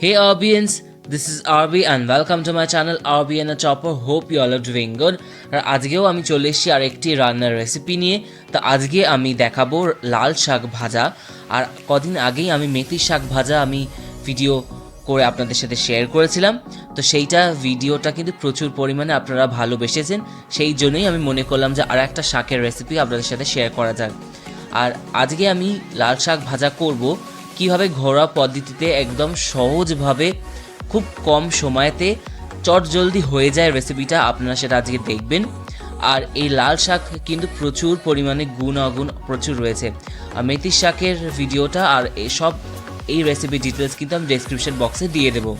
Hey audience, this is RB and welcome to my channel RB and a Chopper. Hope you all are doing good. আর আজকেও আমি চলে এসেছি আরেকটি রান্নার recipe নিয়ে। তো আজকে আমি দেখাবো লাল শাক ভাজা। আর কদিন আগেই আমি মেথি শাক ভাজা আমি ভিডিও করে আপনাদের সাথে শেয়ার করেছিলাম। তো সেইটা ভিডিওটা কিন্তু প্রচুর পরিমাণে আপনারা ভালোবেসেছেন, সেই জন্যই আমি মনে করলাম যে আর একটা শাকের রেসিপি আপনাদের সাথে শেয়ার করা যাক। আর আজকে আমি লাল শাক ভাজা করব কীভাবে ঘরোয়া পদ্ধতিতে একদম সহজভাবে খুব কম সময়তে চটজলদি হয়ে যায় রেসিপিটা, আপনারা সেটা আজকে দেখবেন। আর এই লাল শাক কিন্তু প্রচুর পরিমাণে গুণ অগুণ প্রচুর রয়েছে। আর মেথি শাকের ভিডিওটা আর এই রেসিপি ডিটেলস কিন্তু আমি ডেসক্রিপশন বক্সে দিয়ে দেবো।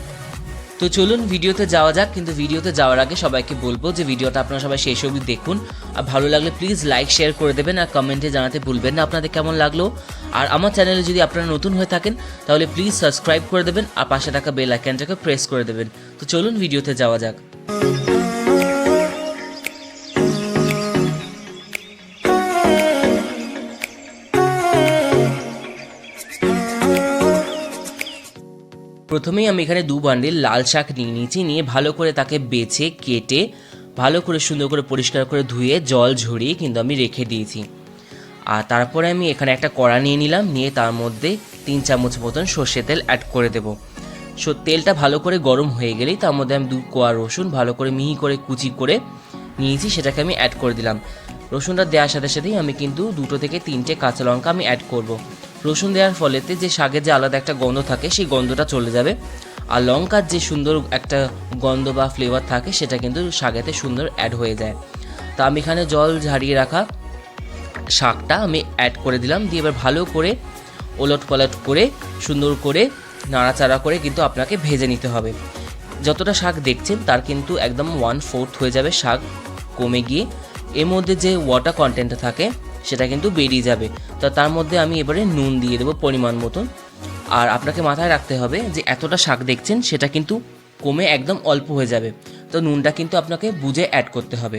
তো চলুন ভিডিওতে যাওয়া যাক। কিন্তু ভিডিওতে যাওয়ার আগে সবাইকে বলবো যে ভিডিওটা আপনারা সবাই শেষ অবধি দেখুন। আর ভালো লাগলে প্লিজ লাইক শেয়ার করে দেবেন আর কমেন্টে জানাতে ভুলবেন না আপনাদের কেমন লাগলো। আর আমার চ্যানেলে যদি আপনারা নতুন হয়ে থাকেন তাহলে প্লিজ সাবস্ক্রাইব করে দেবেন আর পাশে থাকা বেল আইকনটাকে প্রেস করে দেবেন। তো চলুন ভিডিওতে যাওয়া যাক। প্রথমেই আমি এখানে 2 বান্ডিল লাল শাক নিয়ে ভালো করে তাকে বেছে কেটে ভালো করে সুন্দর করে পরিষ্কার করে ধুয়ে জল ঝরিয়ে কিন্তু আমি রেখে দিয়েছি। আর তারপরে আমি এখানে একটা কড়া নিয়ে নিলাম, নিয়ে তার মধ্যে 3 চামচ মতন সর্ষের তেল অ্যাড করে দেবো। তেলটা ভালো করে গরম হয়ে গেলেই তার মধ্যে আমি 2 কোয়া রসুন ভালো করে মিহি করে কুচি করে নিয়েছি, সেটাকে আমি অ্যাড করে দিলাম। রসুনটা দেওয়ার সাথে সাথেই আমি কিন্তু 2 থেকে 3টে কাঁচা লঙ্কা আমি অ্যাড করব। রসুন দেওয়ার ফলেতে যে শাকের যে আলাদা একটা গন্ধ থাকে সেই গন্ধটা চলে যাবে, আর লঙ্কার যে সুন্দর একটা গন্ধ বা ফ্লেভার থাকে সেটা কিন্তু শাকেতে সুন্দর অ্যাড হয়ে যায়। তো আমি এখানে জল ঝারিয়ে রাখা শাকটা আমি অ্যাড করে দিলাম, দিয়ে এবার ভালো করে ওলট পালট করে সুন্দর করে নাড়াচাড়া করে কিন্তু আপনাকে ভেজে নিতে হবে। যতটা শাক দেখছেন তার কিন্তু একদম 1/4 হয়ে যাবে শাক কমে গিয়ে এর মধ্যে যে ওয়াটার কন্টেন্টটা থাকে সেটা কিন্তু বেরিয়ে যাবে। তো তার মধ্যে আমি এবারে নুন দিয়ে দেবো পরিমাণ মতন। আর আপনাকে মাথায় রাখতে হবে যে এতটা শাক দেখছেন সেটা কিন্তু কমে একদম অল্প হয়ে যাবে, তো নুনটা কিন্তু আপনাকে বুঝে অ্যাড করতে হবে।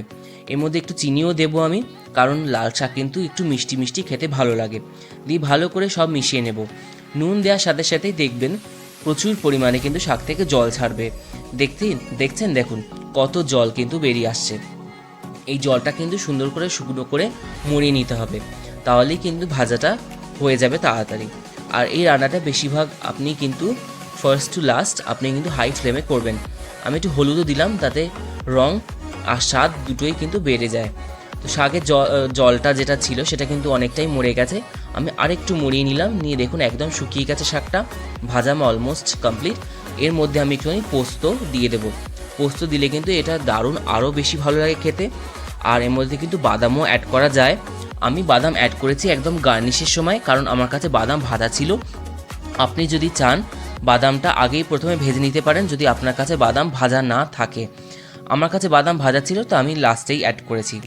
এর মধ্যে একটু চিনিও দেবো আমি, কারণ লাল শাক কিন্তু একটু মিষ্টি মিষ্টি খেতে ভালো লাগে। দিয়ে ভালো করে সব মিশিয়ে নেব। নুন দেওয়ার সাথে সাথেই দেখবেন প্রচুর পরিমাণে কিন্তু শাক থেকে জল ছাড়বে। দেখছেন দেখুন কত জল কিন্তু বেরিয়ে আসছে। এই জলটা কিন্তু সুন্দর করে শুকনো করে মরিয়ে নিতে হবে, তাহলেই কিন্তু ভাজাটা হয়ে যাবে তাড়াতাড়ি। আর এই রান্নাটা বেশিরভাগ আপনি কিন্তু ফার্স্ট টু লাস্ট আপনি কিন্তু হাই ফ্লেমে করবেন। আমি একটু হলুদও দিলাম, তাতে রং আর স্বাদ দুটোই কিন্তু বেড়ে যায়। তো শাকের জলটা যেটা ছিল সেটা কিন্তু অনেকটাই মরে গেছে, আমি আরেকটু মরিয়ে নিলাম। নিয়ে দেখুন একদম শুকিয়ে গেছে শাকটা, ভাজা অলমোস্ট কমপ্লিট। এর মধ্যে আমি একটুখানি পোস্ত দিয়ে দেবো। পোস্ত দিলে কিন্তু এটা দারুণ আরও বেশি ভালো লাগে খেতে। আর এর মধ্যে কিন্তু বাদামও অ্যাড করা যায়। আমি বাদাম অ্যাড করেছি একদম গার্নিশের সময়, কারণ আমার কাছে বাদাম ভাজা ছিল। আপনি যদি চান বাদামটা আগেই প্রথমে ভেজে নিতে পারেন যদি আপনার কাছে বাদাম ভাজা না থাকে। আমার কাছে বাদাম ভাজা ছিল তো আমি লাস্টেই অ্যাড করেছি।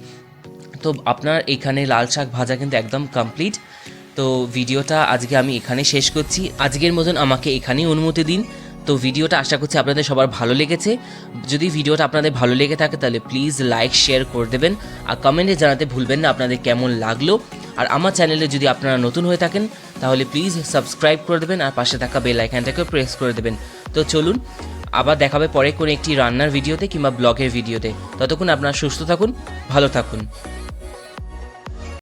তো আপনার এখানে লাল শাক ভাজা কিন্তু একদম কমপ্লিট। তো ভিডিওটা আজকে আমি এখানে শেষ করছি। আজকের মতন আমাকে এখানেই অনুমতি দিন। তো ভিডিওটা আশা করছি আপনাদের সবার ভালো লেগেছে। যদি ভিডিওটা আপনাদের ভালো লেগে থাকে তাহলে প্লিজ লাইক শেয়ার করে দেবেন আর কমেন্টে জানাতে ভুলবেন না আপনাদের কেমন লাগলো। আর আমার চ্যানেলে যদি আপনারা নতুন হয়ে থাকেন তাহলে প্লিজ সাবস্ক্রাইব করে দেবেন আর পাশে থাকা বেল আইকনটাকে প্রেস করে দেবেন। তো চলুন আবার দেখাবে পরে কোনো একটি রান্নার ভিডিওতে কিংবা ব্লগের ভিডিওতে। ততক্ষণ আপনারা সুস্থ থাকুন, ভালো থাকুন।